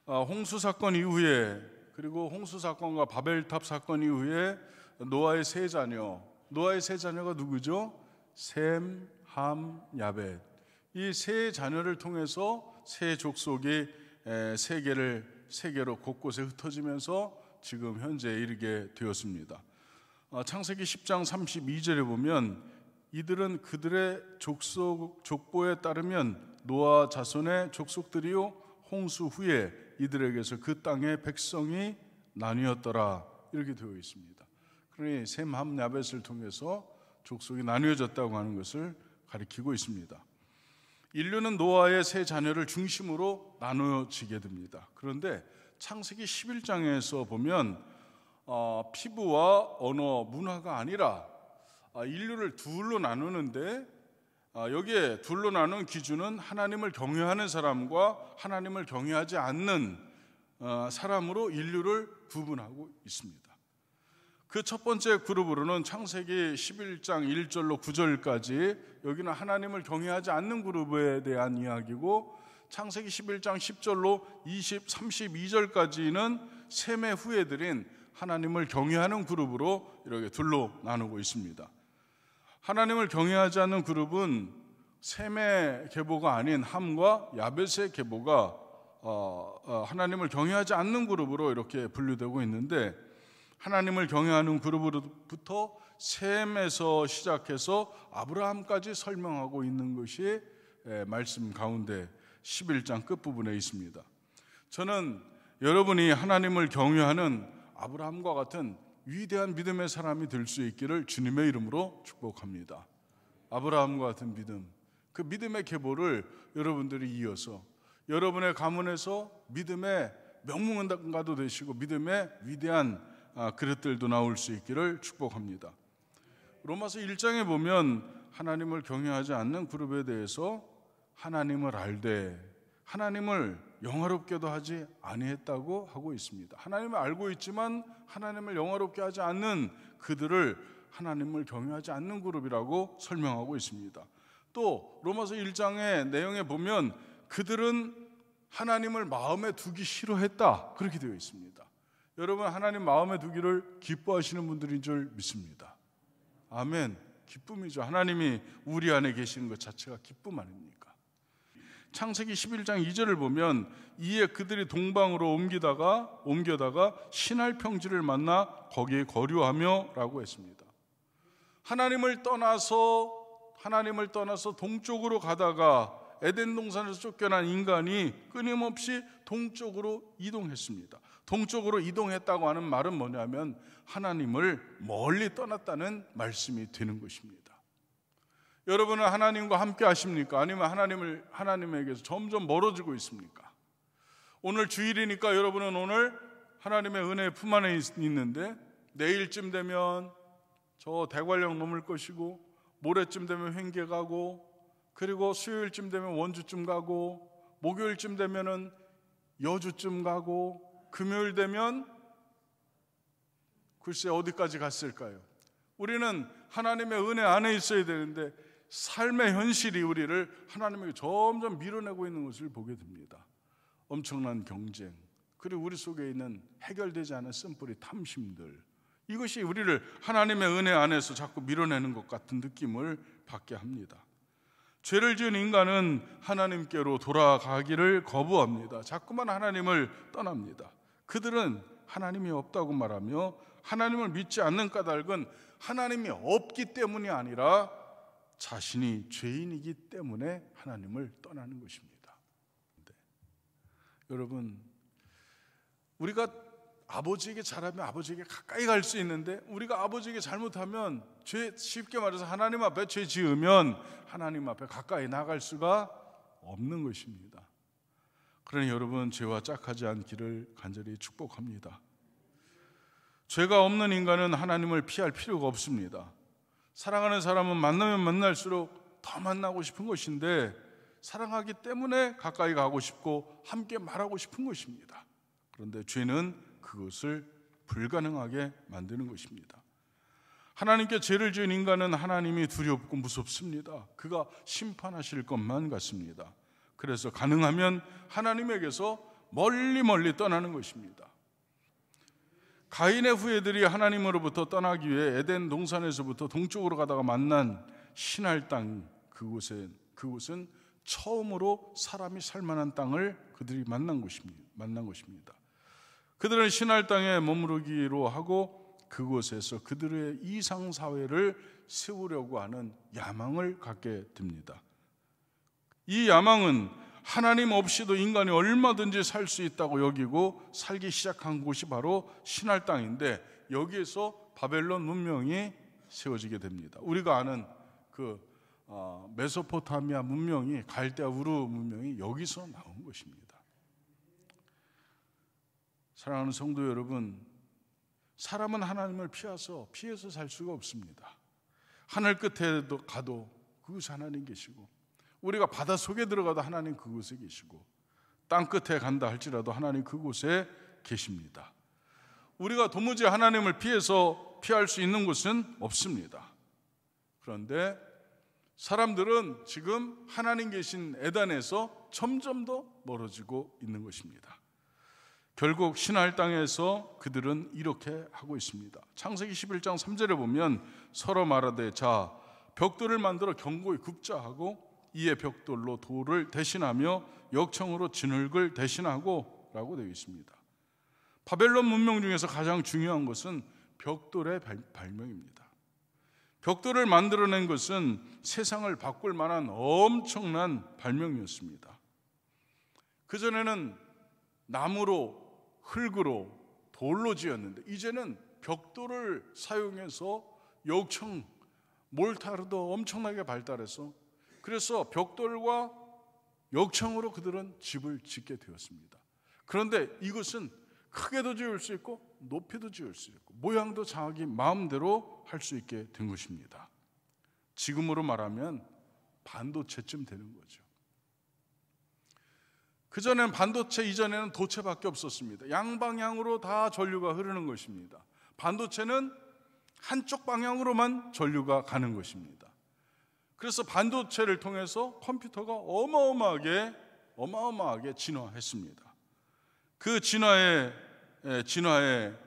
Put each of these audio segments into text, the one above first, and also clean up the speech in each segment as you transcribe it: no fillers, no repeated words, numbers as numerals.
홍수 사건 이후에, 그리고 홍수 사건과 바벨탑 사건 이후에 노아의 세 자녀가 누구죠? 셈, 함, 야벳. 이 세 자녀를 통해서 세 족속이 세계로 곳곳에 흩어지면서 지금 현재에 이르게 되었습니다. 창세기 10장 32절에 보면 이들은 그들의 족보에 따르면 노아 자손의 족속들이요 홍수 후에 이들에게서 그 땅의 백성이 나뉘었더라, 이렇게 되어 있습니다. 그러니 셈, 함, 야벳을 통해서 족속이 나뉘어졌다고 하는 것을 가리키고 있습니다. 인류는 노아의 세 자녀를 중심으로 나누어지게 됩니다. 그런데 창세기 11장에서 보면 피부와 언어, 문화가 아니라 인류를 둘로 나누는데, 여기에 둘로 나눈 기준은 하나님을 경외하는 사람과 하나님을 경외하지 않는 사람으로 인류를 구분하고 있습니다. 그 첫 번째 그룹으로는 창세기 11장 1절로 9절까지 여기는 하나님을 경외하지 않는 그룹에 대한 이야기고, 창세기 11장 10절로 32절까지는 셈의 후예들인 하나님을 경외하는 그룹으로 이렇게 둘로 나누고 있습니다. 하나님을 경외하지 않는 그룹은 셈의 계보가 아닌 함과 야벳의 계보가 하나님을 경외하지 않는 그룹으로 이렇게 분류되고 있는데, 하나님을 경외하는 그룹으로부터 셈에서 시작해서 아브라함까지 설명하고 있는 것이 말씀 가운데 11장 끝부분에 있습니다. 저는 여러분이 하나님을 경외하는 아브라함과 같은 위대한 믿음의 사람이 될 수 있기를 주님의 이름으로 축복합니다. 아브라함과 같은 믿음, 그 믿음의 계보를 여러분들이 이어서 여러분의 가문에서 믿음의 명문가도 되시고 믿음의 위대한 그릇들도 나올 수 있기를 축복합니다. 로마서 1장에 보면 하나님을 경외하지 않는 그룹에 대해서 하나님을 알되 하나님을 영화롭게도 하지 아니했다고 하고 있습니다. 하나님을 알고 있지만 하나님을 영화롭게 하지 않는 그들을 하나님을 경외하지 않는 그룹이라고 설명하고 있습니다. 또 로마서 1장의 내용에 보면 그들은 하나님을 마음에 두기 싫어했다, 그렇게 되어 있습니다. 여러분, 하나님 마음에 두기를 기뻐하시는 분들인 줄 믿습니다. 아멘. 기쁨이죠. 하나님이 우리 안에 계시는 것 자체가 기쁨 아닙니까? 창세기 11장 2절을 보면 이에 그들이 동방으로 옮겨다가 신할 평지를 만나 거기에 거류하며 라고 했습니다. 하나님을 떠나서 동쪽으로 가다가 에덴 동산에서 쫓겨난 인간이 끊임없이 동쪽으로 이동했습니다. 동쪽으로 이동했다고 하는 말은 뭐냐면 하나님을 멀리 떠났다는 말씀이 되는 것입니다. 여러분은 하나님과 함께 하십니까? 아니면 하나님에게서 점점 멀어지고 있습니까? 오늘 주일이니까 여러분은 오늘 하나님의 은혜의 품 안에 있는데, 내일쯤 되면 저 대관령 넘을 것이고, 모레쯤 되면 횡계 가고, 그리고 수요일쯤 되면 원주쯤 가고, 목요일쯤 되면은 여주쯤 가고, 금요일 되면 글쎄 어디까지 갔을까요? 우리는 하나님의 은혜 안에 있어야 되는데 삶의 현실이 우리를 하나님에게 점점 밀어내고 있는 것을 보게 됩니다. 엄청난 경쟁, 그리고 우리 속에 있는 해결되지 않은 쓴뿌리 탐심들, 이것이 우리를 하나님의 은혜 안에서 자꾸 밀어내는 것 같은 느낌을 받게 합니다. 죄를 지은 인간은 하나님께로 돌아가기를 거부합니다. 자꾸만 하나님을 떠납니다. 그들은 하나님이 없다고 말하며 하나님을 믿지 않는 까닭은 하나님이 없기 때문이 아니라 자신이 죄인이기 때문에 하나님을 떠나는 것입니다. 네. 여러분, 우리가 아버지에게 잘하면 아버지에게 가까이 갈 수 있는데, 우리가 아버지에게 잘못하면, 쉽게 말해서 하나님 앞에 죄 지으면 하나님 앞에 가까이 나갈 수가 없는 것입니다. 그러니 여러분, 죄와 짝하지 않기를 간절히 축복합니다. 죄가 없는 인간은 하나님을 피할 필요가 없습니다. 사랑하는 사람은 만나면 만날수록 더 만나고 싶은 것인데, 사랑하기 때문에 가까이 가고 싶고 함께 말하고 싶은 것입니다. 그런데 죄는 그것을 불가능하게 만드는 것입니다. 하나님께 죄를 지은 인간은 하나님이 두렵고 무섭습니다. 그가 심판하실 것만 같습니다. 그래서 가능하면 하나님에게서 멀리 떠나는 것입니다. 가인의 후예들이 하나님으로부터 떠나기 위해 에덴 동산에서부터 동쪽으로 가다가 만난 신할 땅, 그곳은 처음으로 사람이 살만한 땅을 그들이 만난 것입니다. 그들은 신할 땅에 머무르기로 하고 그곳에서 그들의 이상사회를 세우려고 하는 야망을 갖게 됩니다. 이 야망은 하나님 없이도 인간이 얼마든지 살 수 있다고 여기고 살기 시작한 곳이 바로 신할 땅인데, 여기에서 바벨론 문명이 세워지게 됩니다. 우리가 아는 그 메소포타미아 문명이, 갈대아 우르 문명이 여기서 나온 것입니다. 사랑하는 성도 여러분, 사람은 하나님을 피해서 살 수가 없습니다. 하늘 끝에 가도 그곳에 하나님 계시고, 우리가 바다 속에 들어가도 하나님 그곳에 계시고, 땅 끝에 간다 할지라도 하나님 그곳에 계십니다. 우리가 도무지 하나님을 피할 수 있는 곳은 없습니다. 그런데 사람들은 지금 하나님 계신 에덴에서 점점 더 멀어지고 있는 것입니다. 결국 신할 땅에서 그들은 이렇게 하고 있습니다. 창세기 11장 3절에 보면 서로 말하되 자 벽돌을 만들어 견고히 굽자 하고 이에 벽돌로 돌을 대신하며 역청으로 진흙을 대신하고 라고 되어 있습니다. 바벨론 문명 중에서 가장 중요한 것은 벽돌의 발명입니다. 벽돌을 만들어낸 것은 세상을 바꿀 만한 엄청난 발명이었습니다. 그전에는 나무로, 흙으로, 돌로 지었는데 이제는 벽돌을 사용해서 역청, 몰타르도 엄청나게 발달해서, 그래서 벽돌과 역청으로 그들은 집을 짓게 되었습니다. 그런데 이것은 크게도 지을 수 있고 높이도 지을 수 있고 모양도 자기 마음대로 할 수 있게 된 것입니다. 지금으로 말하면 반도체쯤 되는 거죠. 그전엔 반도체 이전에는 도체밖에 없었습니다. 양방향으로 다 전류가 흐르는 것입니다. 반도체는 한쪽 방향으로만 전류가 가는 것입니다. 그래서 반도체를 통해서 컴퓨터가 어마어마하게 진화했습니다. 그 진화의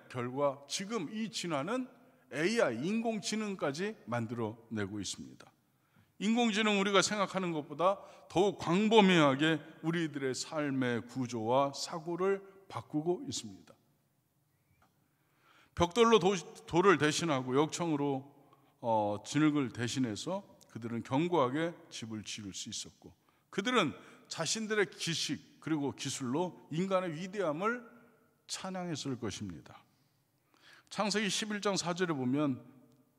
결과 지금 이 진화는 AI, 인공지능까지 만들어내고 있습니다. 인공지능 우리가 생각하는 것보다 더욱 광범위하게 우리들의 삶의 구조와 사고를 바꾸고 있습니다. 벽돌로 돌을 대신하고 역청으로 진흙을 대신해서 그들은 견고하게 집을 지을 수 있었고, 그들은 자신들의 지식 그리고 기술로 인간의 위대함을 찬양했을 것입니다. 창세기 11장 4절에 보면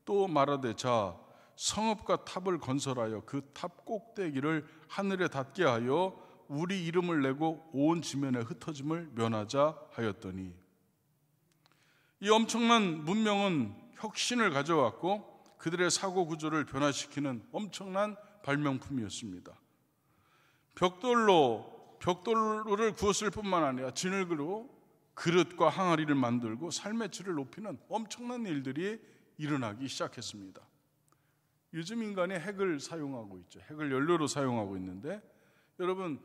또 말하되 자 성읍과 탑을 건설하여 그 탑 꼭대기를 하늘에 닿게 하여 우리 이름을 내고 온 지면에 흩어짐을 면하자 하였더니, 이 엄청난 문명은 혁신을 가져왔고 그들의 사고 구조를 변화시키는 엄청난 발명품이었습니다. 벽돌을 구웠을 뿐만 아니라 진흙으로 그릇과 항아리를 만들고 삶의 질을 높이는 엄청난 일들이 일어나기 시작했습니다. 요즘 인간이 핵을 사용하고 있죠. 핵을 연료로 사용하고 있는데, 여러분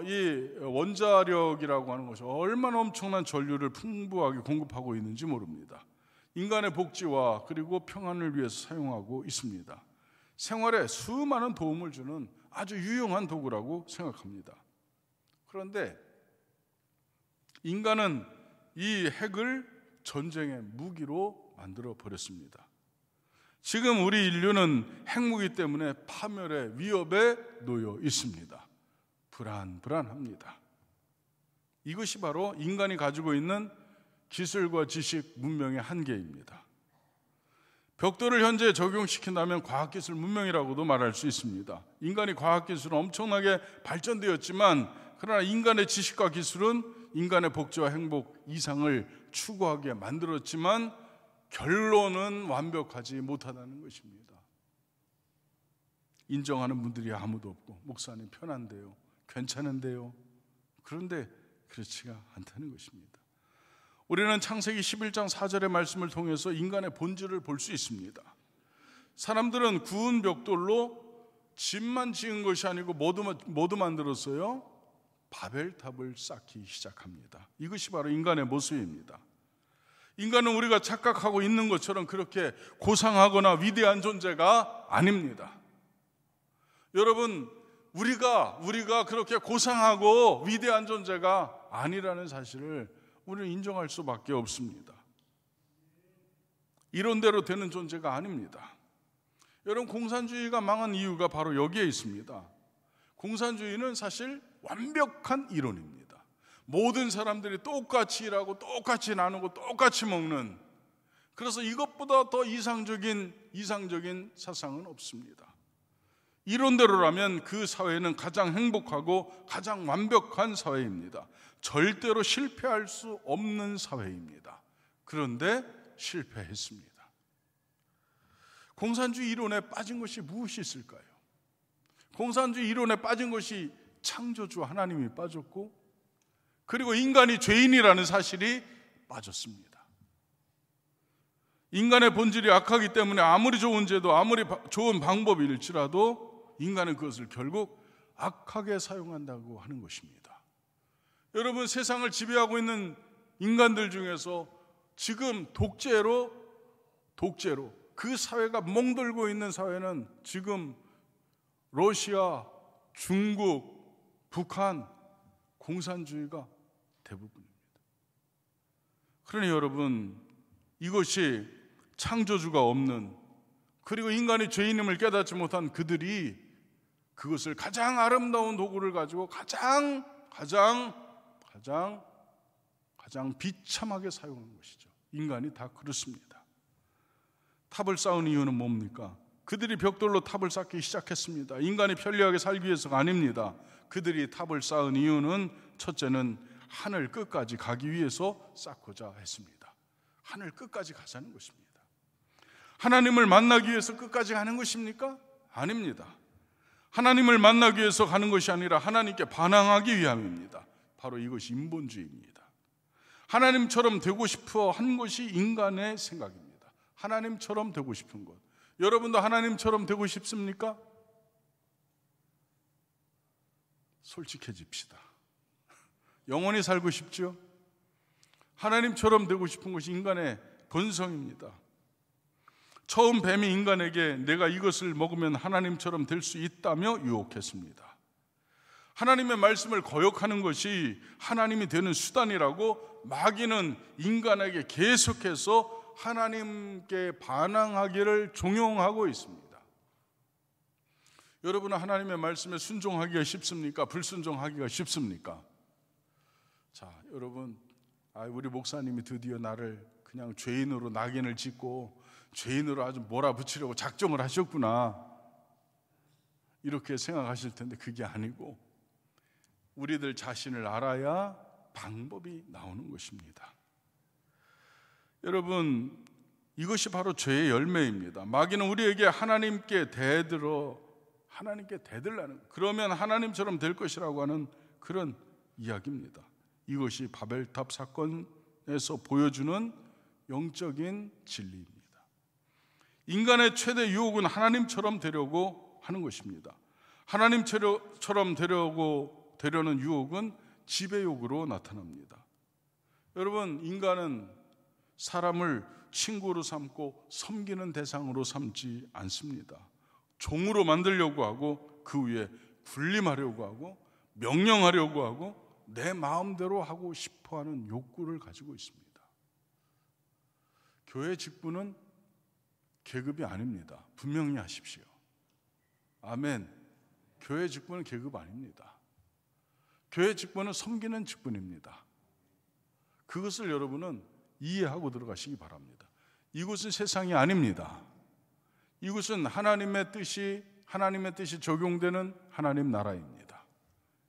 이 원자력이라고 하는 것이 얼마나 엄청난 전류를 풍부하게 공급하고 있는지 모릅니다. 인간의 복지와 그리고 평안을 위해서 사용하고 있습니다. 생활에 수많은 도움을 주는 아주 유용한 도구라고 생각합니다. 그런데 인간은 이 핵을 전쟁의 무기로 만들어 버렸습니다. 지금 우리 인류는 핵무기 때문에 파멸의 위협에 놓여 있습니다. 불안합니다. 이것이 바로 인간이 가지고 있는 기술과 지식, 문명의 한계입니다. 벽돌을 현재 적용시킨다면 과학기술 문명이라고도 말할 수 있습니다. 인간이 과학기술은 엄청나게 발전되었지만, 그러나 인간의 지식과 기술은 인간의 복지와 행복, 이상을 추구하게 만들었지만 결론은 완벽하지 못하다는 것입니다. 인정하는 분들이 아무도 없고, 목사님 편한데요, 괜찮은데요. 그런데 그렇지가 않다는 것입니다. 우리는 창세기 11장 4절의 말씀을 통해서 인간의 본질을 볼 수 있습니다. 사람들은 구운 벽돌로 집만 지은 것이 아니고 모두 만들었어요. 바벨탑을 쌓기 시작합니다. 이것이 바로 인간의 모습입니다. 인간은 우리가 착각하고 있는 것처럼 그렇게 고상하거나 위대한 존재가 아닙니다. 여러분, 우리가 그렇게 고상하고 위대한 존재가 아니라는 사실을 우리는 인정할 수밖에 없습니다. 이론대로 되는 존재가 아닙니다. 여러분, 공산주의가 망한 이유가 바로 여기에 있습니다. 공산주의는 사실 완벽한 이론입니다. 모든 사람들이 똑같이 일하고 똑같이 나누고 똑같이 먹는, 그래서 이것보다 더 이상적인 사상은 없습니다. 이론대로라면 그 사회는 가장 행복하고 가장 완벽한 사회입니다. 절대로 실패할 수 없는 사회입니다. 그런데 실패했습니다. 공산주의 이론에 빠진 것이 무엇이 있을까요? 공산주의 이론에 빠진 것이 창조주 하나님이 빠졌고, 그리고 인간이 죄인이라는 사실이 빠졌습니다. 인간의 본질이 악하기 때문에 아무리 좋은 제도, 아무리 좋은 방법일지라도 인간은 그것을 결국 악하게 사용한다고 하는 것입니다. 여러분, 세상을 지배하고 있는 인간들 중에서 지금 독재로 그 사회가 멍들고 있는 사회는 지금 러시아, 중국, 북한, 공산주의가 대부분입니다. 그러니 여러분, 이것이 창조주가 없는, 그리고 인간이 죄인임을 깨닫지 못한 그들이 그것을 가장 아름다운 도구를 가지고 가장 비참하게 사용하는 것이죠. 인간이 다 그렇습니다. 탑을 쌓은 이유는 뭡니까? 그들이 벽돌로 탑을 쌓기 시작했습니다. 인간이 편리하게 살기 위해서가 아닙니다. 그들이 탑을 쌓은 이유는 첫째는 하늘 끝까지 가기 위해서 쌓고자 했습니다. 하늘 끝까지 가자는 것입니다. 하나님을 만나기 위해서 끝까지 가는 것입니까? 아닙니다. 하나님을 만나기 위해서 가는 것이 아니라 하나님께 반항하기 위함입니다. 바로 이것이 인본주의입니다. 하나님처럼 되고 싶어 한 것이 인간의 생각입니다. 하나님처럼 되고 싶은 것. 여러분도 하나님처럼 되고 싶습니까? 솔직해집시다. 영원히 살고 싶죠? 하나님처럼 되고 싶은 것이 인간의 본성입니다. 처음 뱀이 인간에게 내가 이것을 먹으면 하나님처럼 될 수 있다며 유혹했습니다. 하나님의 말씀을 거역하는 것이 하나님이 되는 수단이라고 마귀는 인간에게 계속해서 하나님께 반항하기를 종용하고 있습니다. 여러분은 하나님의 말씀에 순종하기가 쉽습니까? 불순종하기가 쉽습니까? 자, 여러분, 우리 목사님이 드디어 나를 그냥 죄인으로 낙인을 찍고 죄인으로 아주 몰아붙이려고 작정을 하셨구나, 이렇게 생각하실 텐데 그게 아니고 우리들 자신을 알아야 방법이 나오는 것입니다. 여러분, 이것이 바로 죄의 열매입니다. 마귀는 우리에게 하나님께 대들라는, 그러면 하나님처럼 될 것이라고 하는 그런 이야기입니다. 이것이 바벨탑 사건에서 보여주는 영적인 진리입니다. 인간의 최대 유혹은 하나님처럼 되려고 하는 것입니다. 하나님처럼 되려는 유혹은 지배욕으로 나타납니다. 여러분, 인간은 사람을 친구로 삼고 섬기는 대상으로 삼지 않습니다. 종으로 만들려고 하고 그 위에 군림하려고 하고 명령하려고 하고 내 마음대로 하고 싶어하는 욕구를 가지고 있습니다. 교회 직분은 계급이 아닙니다. 분명히 하십시오. 아멘. 교회 직분은 계급 아닙니다. 교회 직분은 섬기는 직분입니다. 그것을 여러분은 이해하고 들어가시기 바랍니다. 이곳은 세상이 아닙니다. 이곳은 하나님의 뜻이 적용되는 하나님 나라입니다.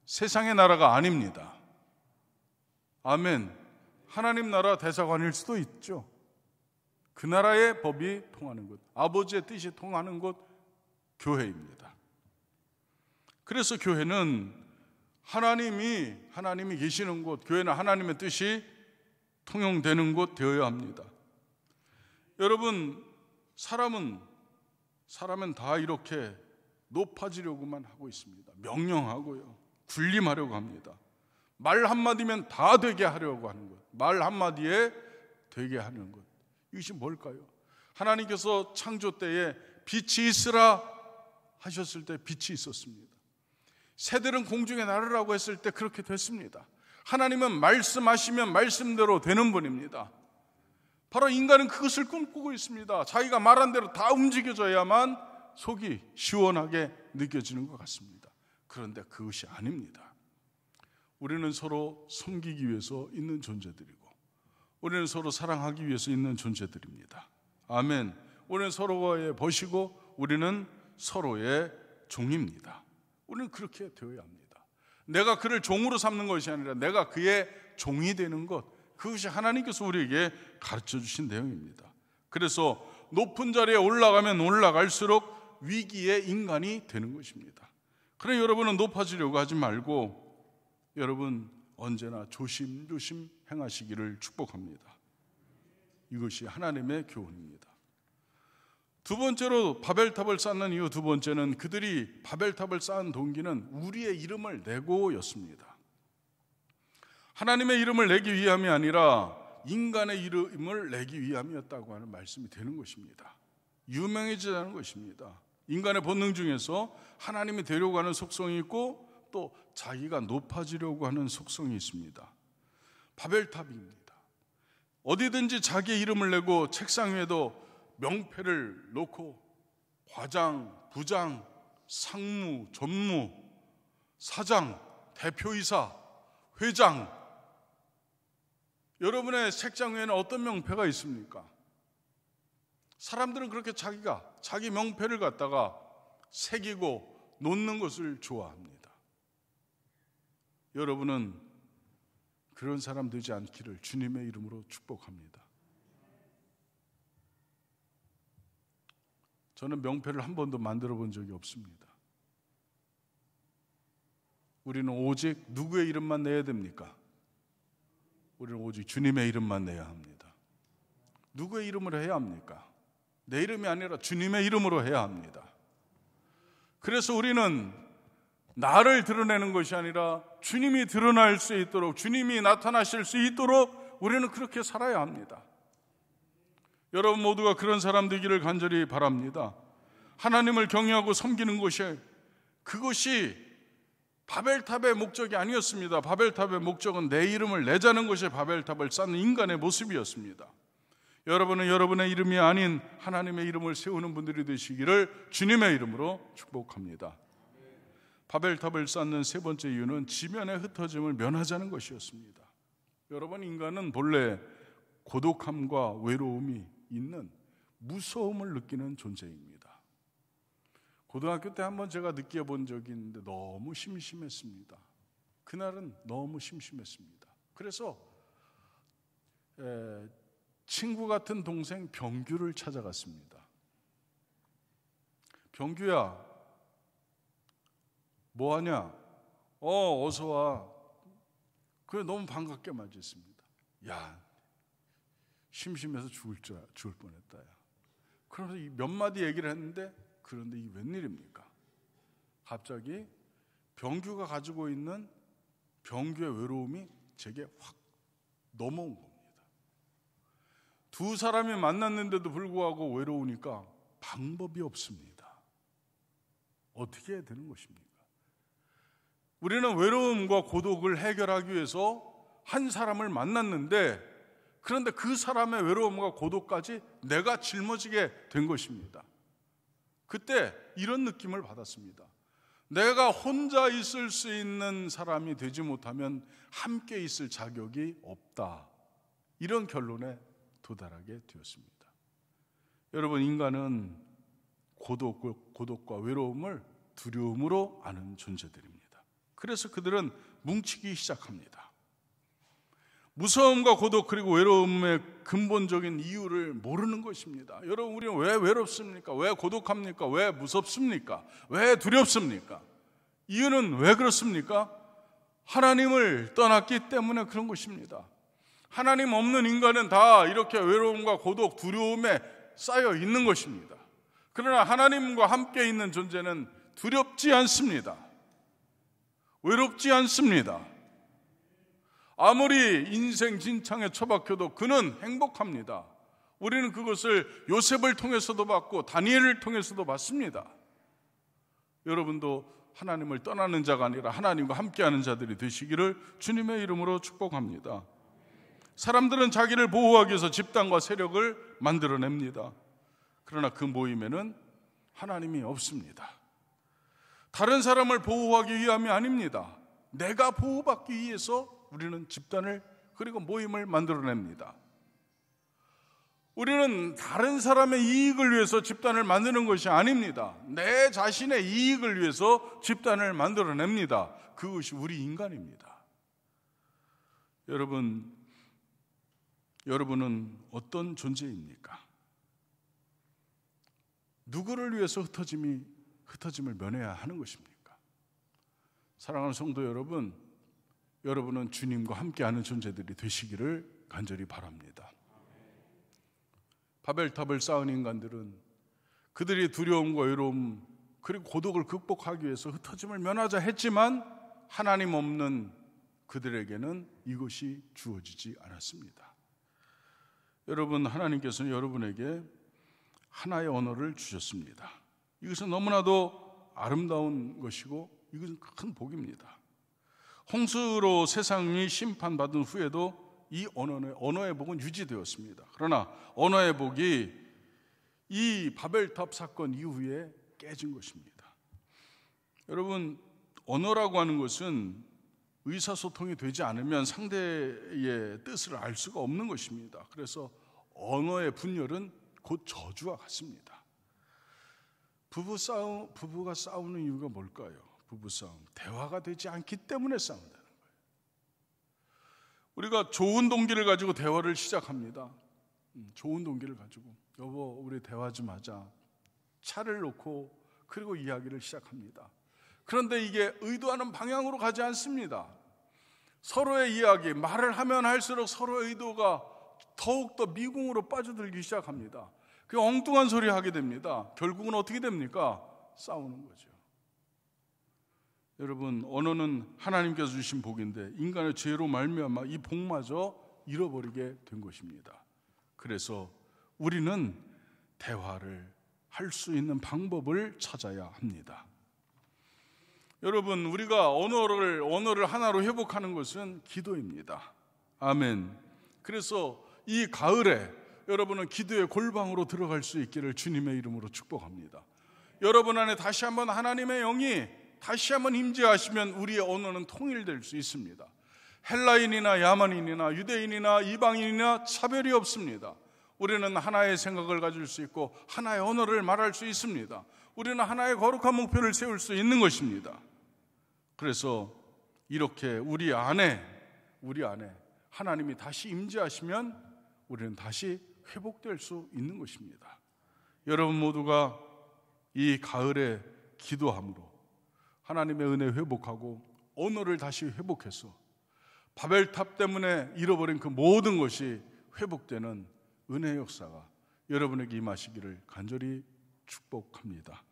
세상의 나라가 아닙니다. 아멘. 하나님 나라 대사관일 수도 있죠. 그 나라의 법이 통하는 것, 아버지의 뜻이 통하는 곳, 교회입니다. 그래서 교회는 하나님이 계시는 곳, 교회는 하나님의 뜻이 통용되는 곳 되어야 합니다. 여러분, 사람은 다 이렇게 높아지려고만 하고 있습니다. 명령하고요, 군림하려고 합니다. 말 한마디면 다 되게 하려고 하는 것, 말 한마디에 되게 하는 것, 이것이 뭘까요? 하나님께서 창조 때에 빛이 있으라 하셨을 때 빛이 있었습니다. 새들은 공중에 나르라고 했을 때 그렇게 됐습니다. 하나님은 말씀하시면 말씀대로 되는 분입니다. 바로 인간은 그것을 꿈꾸고 있습니다. 자기가 말한 대로 다 움직여져야만 속이 시원하게 느껴지는 것 같습니다. 그런데 그것이 아닙니다. 우리는 서로 섬기기 위해서 있는 존재들이고, 우리는 서로 사랑하기 위해서 있는 존재들입니다. 아멘. 우리는 서로의 벗이고 우리는 서로의 종입니다. 우리는 그렇게 되어야 합니다. 내가 그를 종으로 삼는 것이 아니라 내가 그의 종이 되는 것, 그것이 하나님께서 우리에게 가르쳐 주신 내용입니다. 그래서 높은 자리에 올라가면 올라갈수록 위기의 인간이 되는 것입니다. 그래, 여러분은 높아지려고 하지 말고 여러분 언제나 조심조심 행하시기를 축복합니다. 이것이 하나님의 교훈입니다. 두 번째로 바벨탑을 쌓는 이유, 두 번째는 그들이 바벨탑을 쌓은 동기는 우리의 이름을 내고였습니다. 하나님의 이름을 내기 위함이 아니라 인간의 이름을 내기 위함이었다고 하는 말씀이 되는 것입니다. 유명해지자는 것입니다. 인간의 본능 중에서 하나님이 되려고 하는 속성이 있고 또 자기가 높아지려고 하는 속성이 있습니다. 바벨탑입니다. 어디든지 자기의 이름을 내고 책상 위에도 명패를 놓고 과장, 부장, 상무, 전무, 사장, 대표이사, 회장, 여러분의 책장 위에는 어떤 명패가 있습니까? 사람들은 그렇게 자기 명패를 갖다가 새기고 놓는 것을 좋아합니다. 여러분은 그런 사람 되지 않기를 주님의 이름으로 축복합니다. 저는 명패를 한 번도 만들어 본 적이 없습니다. 우리는 오직 누구의 이름만 내야 됩니까? 우리는 오직 주님의 이름만 내야 합니다. 누구의 이름으로 해야 합니까? 내 이름이 아니라 주님의 이름으로 해야 합니다. 그래서 우리는 나를 드러내는 것이 아니라 주님이 드러날 수 있도록, 주님이 나타나실 수 있도록 우리는 그렇게 살아야 합니다. 여러분 모두가 그런 사람 되기를 간절히 바랍니다. 하나님을 경외하고 섬기는 것이, 그것이 바벨탑의 목적이 아니었습니다. 바벨탑의 목적은 내 이름을 내자는 것이 바벨탑을 쌓는 인간의 모습이었습니다. 여러분은 여러분의 이름이 아닌 하나님의 이름을 세우는 분들이 되시기를 주님의 이름으로 축복합니다. 바벨탑을 쌓는 세 번째 이유는 지면의 흩어짐을 면하자는 것이었습니다. 여러분, 인간은 본래 고독함과 외로움이 있는 무서움을 느끼는 존재입니다. 고등학교 때 한번 제가 느껴본 적이 있는데 너무 심심했습니다. 그날은 너무 심심했습니다. 그래서 친구 같은 동생 병규를 찾아갔습니다. 병규야, 뭐하냐? 어서 와. 그래, 너무 반갑게 맞이했습니다. 야, 심심해서 죽을 뻔했다. 야. 그러면서 몇 마디 얘기를 했는데, 그런데 이게 웬일입니까? 갑자기 병규가 가지고 있는 병규의 외로움이 제게 확 넘어온 겁니다. 두 사람이 만났는데도 불구하고 외로우니까 방법이 없습니다. 어떻게 해야 되는 것입니까? 우리는 외로움과 고독을 해결하기 위해서 한 사람을 만났는데, 그런데 그 사람의 외로움과 고독까지 내가 짊어지게 된 것입니다. 그때 이런 느낌을 받았습니다. 내가 혼자 있을 수 있는 사람이 되지 못하면 함께 있을 자격이 없다. 이런 결론에 도달하게 되었습니다. 여러분, 인간은 고독과 외로움을 두려움으로 아는 존재들입니다. 그래서 그들은 뭉치기 시작합니다. 무서움과 고독 그리고 외로움의 근본적인 이유를 모르는 것입니다. 여러분, 우리는 왜 외롭습니까? 왜 고독합니까? 왜 무섭습니까? 왜 두렵습니까? 이유는 왜 그렇습니까? 하나님을 떠났기 때문에 그런 것입니다. 하나님 없는 인간은 다 이렇게 외로움과 고독, 두려움에 쌓여 있는 것입니다. 그러나 하나님과 함께 있는 존재는 두렵지 않습니다. 외롭지 않습니다. 아무리 인생 진창에 처박혀도 그는 행복합니다. 우리는 그것을 요셉을 통해서도 받고 다니엘을 통해서도 받습니다. 여러분도 하나님을 떠나는 자가 아니라 하나님과 함께하는 자들이 되시기를 주님의 이름으로 축복합니다. 사람들은 자기를 보호하기 위해서 집단과 세력을 만들어냅니다. 그러나 그 모임에는 하나님이 없습니다. 다른 사람을 보호하기 위함이 아닙니다. 내가 보호받기 위해서 우리는 집단을 그리고 모임을 만들어냅니다. 우리는 다른 사람의 이익을 위해서 집단을 만드는 것이 아닙니다. 내 자신의 이익을 위해서 집단을 만들어냅니다. 그것이 우리 인간입니다. 여러분은 어떤 존재입니까? 누구를 위해서 흩어짐을 면해야 하는 것입니까? 사랑하는 성도 여러분, 여러분은 주님과 함께하는 존재들이 되시기를 간절히 바랍니다. 바벨탑을 쌓은 인간들은 그들이 두려움과 외로움 그리고 고독을 극복하기 위해서 흩어짐을 면하자 했지만 하나님 없는 그들에게는 이것이 주어지지 않았습니다. 여러분, 하나님께서는 여러분에게 하나의 언어를 주셨습니다. 이것은 너무나도 아름다운 것이고 이것은 큰 복입니다. 홍수로 세상이 심판받은 후에도 이 언어의 복은 유지되었습니다. 그러나 언어의 복이 이 바벨탑 사건 이후에 깨진 것입니다. 여러분, 언어라고 하는 것은 의사소통이 되지 않으면 상대의 뜻을 알 수가 없는 것입니다. 그래서 언어의 분열은 곧 저주와 같습니다. 부부가 싸우는 이유가 뭘까요? 부부싸움, 대화가 되지 않기 때문에 싸운다는 거예요. 우리가 좋은 동기를 가지고 대화를 시작합니다. 좋은 동기를 가지고 여보 우리 대화 좀 하자. 차를 놓고 그리고 이야기를 시작합니다. 그런데 이게 의도하는 방향으로 가지 않습니다. 서로의 이야기, 말을 하면 할수록 서로의 의도가 더욱더 미궁으로 빠져들기 시작합니다. 그 엉뚱한 소리 하게 됩니다. 결국은 어떻게 됩니까? 싸우는 거죠. 여러분, 언어는 하나님께서 주신 복인데 인간의 죄로 말미암아 이 복마저 잃어버리게 된 것입니다. 그래서 우리는 대화를 할 수 있는 방법을 찾아야 합니다. 여러분, 우리가 언어를 하나로 회복하는 것은 기도입니다. 아멘. 그래서 이 가을에 여러분은 기도의 골방으로 들어갈 수 있기를 주님의 이름으로 축복합니다. 여러분 안에 다시 한번 하나님의 영이 다시 한번 임재하시면 우리의 언어는 통일될 수 있습니다. 헬라인이나 야만인이나 유대인이나 이방인이나 차별이 없습니다. 우리는 하나의 생각을 가질 수 있고 하나의 언어를 말할 수 있습니다. 우리는 하나의 거룩한 목표를 세울 수 있는 것입니다. 그래서 이렇게 우리 안에 하나님이 다시 임재하시면 우리는 다시 회복될 수 있는 것입니다. 여러분 모두가 이 가을에 기도함으로 하나님의 은혜 회복하고 언어를 다시 회복해서 바벨탑 때문에 잃어버린 그 모든 것이 회복되는 은혜의 역사가 여러분에게 임하시기를 간절히 축복합니다.